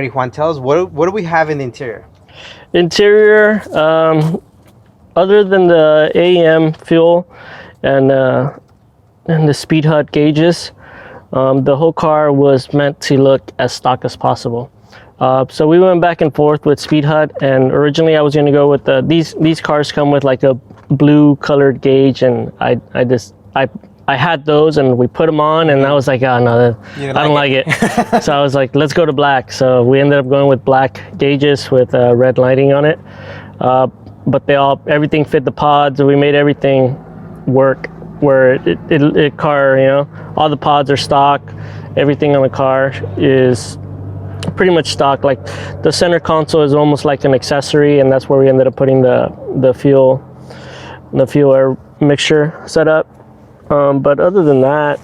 Camry, Juan, tell us what do we have in the interior? Interior, other than the AEM fuel and the speed HUD gauges, the whole car was meant to look as stock as possible. So we went back and forth with speed HUD, and originally I was going to go with these cars come with like a blue colored gauge, and I had those and we put them on, and I was like, oh no, I don't like it. So I was like, let's go to black. So we ended up going with black gauges with red lighting on it. But everything fit the pods, and we made everything work where it car, you know, all the pods are stock. Everything on the car is pretty much stock. Like the center console is almost like an accessory, and that's where we ended up putting the fuel air mixture setup. But other than that,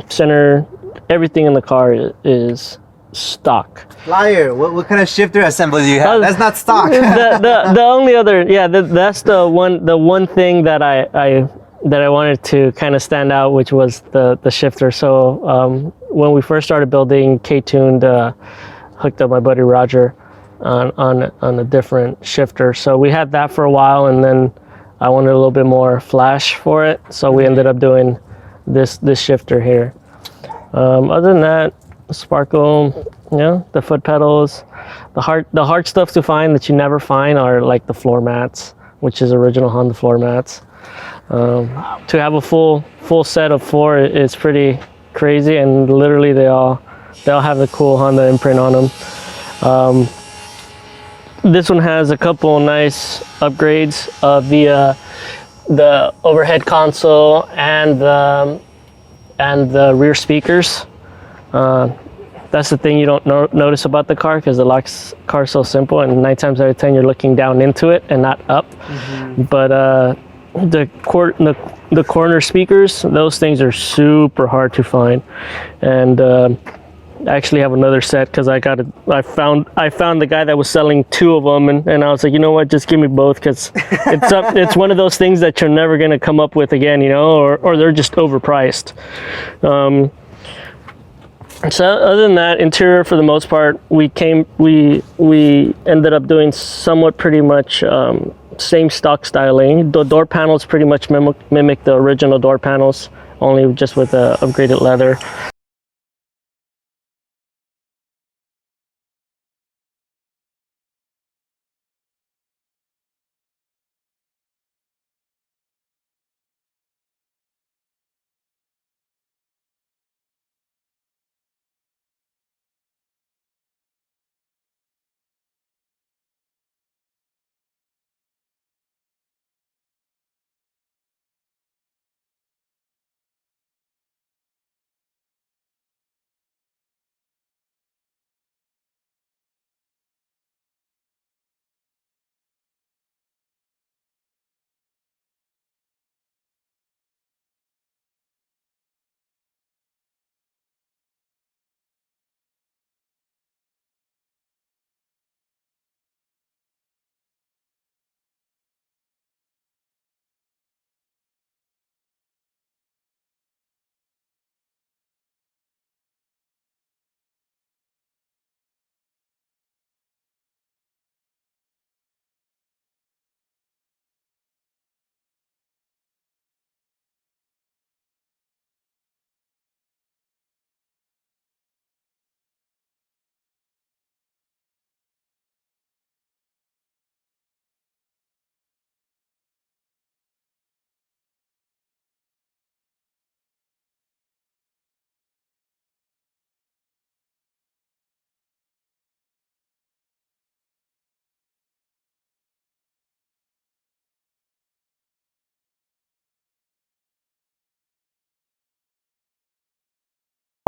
center, everything in the car is stock. Liar! What kind of shifter assembly do you have? That's not stock. the only other, that's the one thing that I wanted to kind of stand out, which was the shifter. So when we first started building, K-tuned hooked up my buddy Roger on a different shifter. So we had that for a while, and then I wanted a little bit more flash for it, so we ended up doing this shifter here. Other than that, sparkle, the foot pedals, the hard stuff to find that you never find are like the floor mats, which is original Honda floor mats. To have a full set of 4 is pretty crazy, and literally they all have the cool Honda imprint on them. This one has a couple nice upgrades of the overhead console and the rear speakers. That's the thing you don't notice about the car, because the car is so simple, and 9 times out of 10 you're looking down into it and not up. Mm-hmm. But the corner speakers, those things are super hard to find, and I actually have another set because I found the guy that was selling 2 of them, and I was like, you know what, just give me both, because it's one of those things that you're never going to come up with again, or they're just overpriced. So other than that, interior for the most part, we ended up doing somewhat pretty much same stock styling. The door panels pretty much mimic the original door panels, only just with upgraded leather.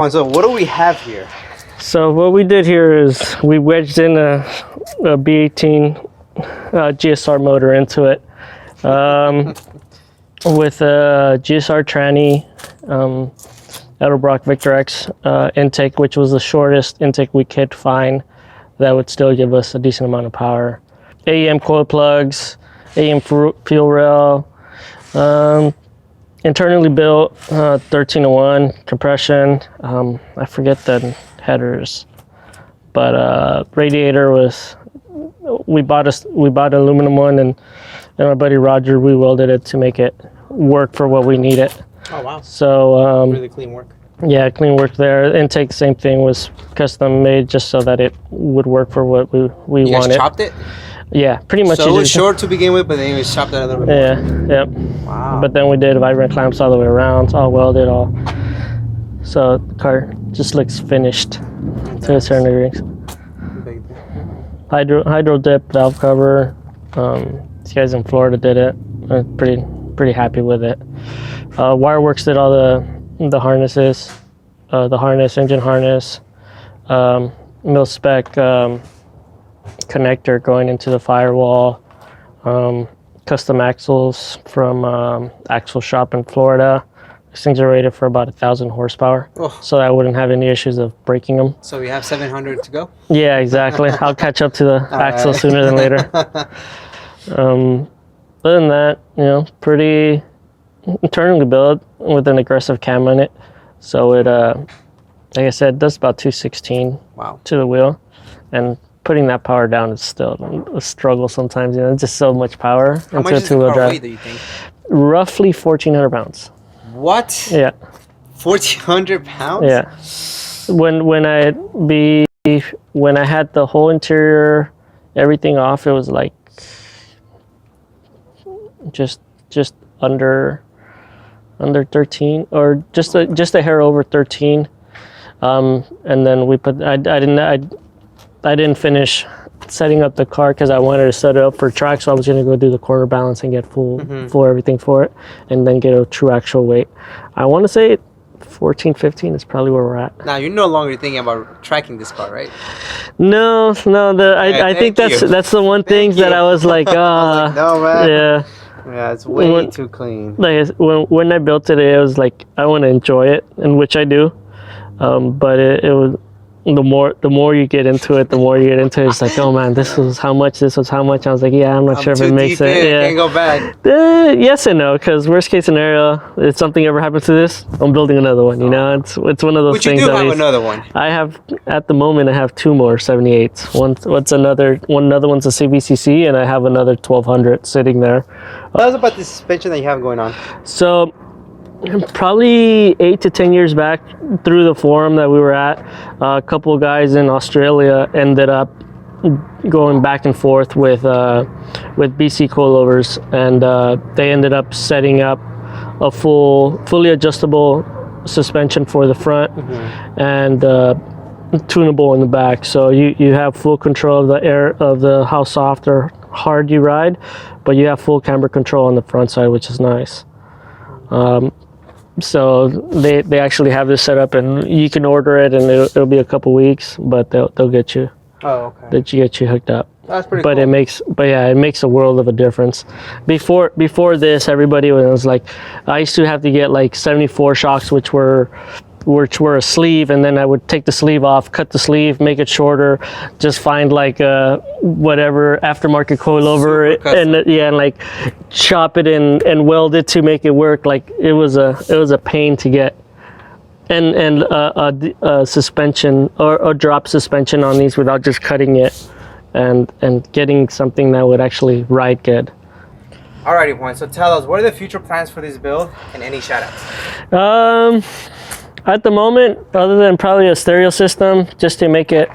So what do we have here? So what we did here is we wedged in a B18 GSR motor into it, with a GSR tranny Edelbrock Victor X intake, which was the shortest intake we could find that would still give us a decent amount of power. AEM coil plugs, AEM fuel rail, internally built 1301 compression. I forget the headers, but radiator was, we bought an aluminum one, and my buddy Roger, we welded it to make it work for what we needed. Oh wow. So Really clean work. yeah, clean work there. Intake, same thing, was custom made just so that it would work for what we You wanted. guys chopped it? Yeah, pretty much. So it was short to begin with, but then you guys chopped it a little bit more. Yeah, yep. Wow. But then we did vibrant clamps all the way around. It's all welded, all. So the car just looks finished to a certain degree. Big deal. Hydro dip valve cover. These guys in Florida did it. I'm pretty happy with it. Wireworks did all the harnesses, the harness, engine harness, mil spec connector going into the firewall, custom axles from Axle Shop in Florida. These things are rated for about 1,000 horsepower, so I wouldn't have any issues of breaking them. So we have 700 to go? Yeah, exactly. I'll catch up to the axle sooner than later. Other than that, pretty internally built with an aggressive cam on it. So it, like I said, does about 216 to the wheel. And putting that power down is still a struggle sometimes. Just so much power How into much a is the two-wheel car drive. weigh, do you think? Roughly 1,400 pounds. What? Yeah. 1,400 pounds? Yeah. When I had the whole interior, everything off, it was like just under 13, or just a hair over 13. And then we put, I didn't finish setting up the car because I wanted to set it up for track, so I was going to go do the corner balance and get full everything for it, and then get a true actual weight. I want to say 14, 15 is probably where we're at. Now you're no longer thinking about tracking this car, right? No. I think that's the one thing that I was like, no man. yeah. Yeah, it's way too clean. Like when I built it was like I want to enjoy it, and which I do. But it was the more you get into it, it's like, oh man, this was how much. I was like, yeah, I'm not sure if it makes it. Yeah, can't go back. Yes and no, because worst case scenario, if something ever happens to this, I'm building another one. It's one of those But things. You do have another one. I have at the moment. I have two more 78s. Another one's a CVCC, and I have another 1200 sitting there. Tell us about the suspension that you have going on. So, probably 8 to 10 years back, through the forum that we were at, a couple of guys in Australia ended up going back and forth with BC coilovers, and they ended up setting up a fully adjustable suspension for the front and tunable in the back. So you have full control of the air of how soft or hard you ride, but you have full camber control on the front side, which is nice. So they actually have this set up, and you can order it, and it'll be a couple weeks, but they'll get you. Oh, okay. They get you hooked up. That's pretty But cool. it makes a world of a difference. Before this, everybody was like, I used to have to get like 74 shocks, which were a sleeve, and then I would take the sleeve off, cut the sleeve, make it shorter, just find like whatever aftermarket coilover, and like chop it and weld it to make it work. Like it was a pain to get, and a suspension or drop suspension on these without just cutting it, and getting something that would actually ride good. Alrighty, Juan. So tell us, what are the future plans for this build, and any shoutouts? At the moment, other than probably a stereo system, just to make it,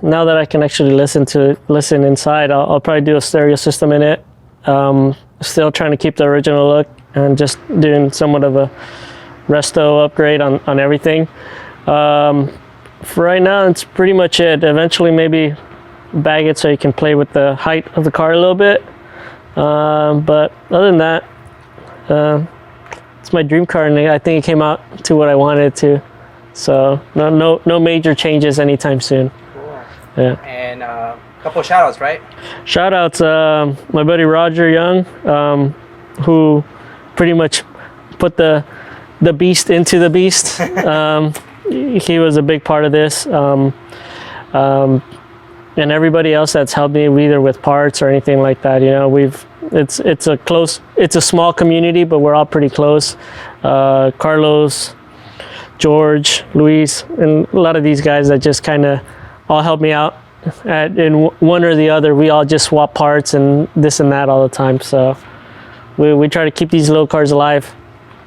now that I can actually listen inside, I'll probably do a stereo system in it. Still trying to keep the original look, and just doing somewhat of a resto upgrade on everything. For right now, it's pretty much it. Eventually, maybe bag it so you can play with the height of the car a little bit. But other than that, it's my dream car, and I think it came out to what I wanted it to. So no major changes anytime soon. Cool. Yeah. And a couple of shoutouts, right? Shoutouts, my buddy Roger Young, who pretty much put the beast into the beast. He was a big part of this. And everybody else that's helped me, either with parts or anything like that. It's a small community, but we're all pretty close. Carlos, George, Luis, and a lot of these guys that just kind of all help me out in one or the other. We all just swap parts and this and that all the time. So we try to keep these little cars alive.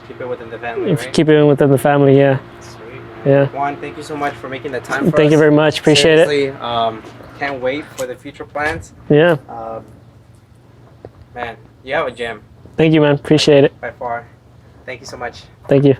Keep it within the family, right? Keep it within the family, yeah. Sweet, man. Yeah. Juan, thank you so much for making the time for us. Thank you very much. Appreciate it. Can't wait for the future plans. Yeah. Man, you have a gem. Thank you, man. Appreciate it. By far. Thank you so much. Thank you.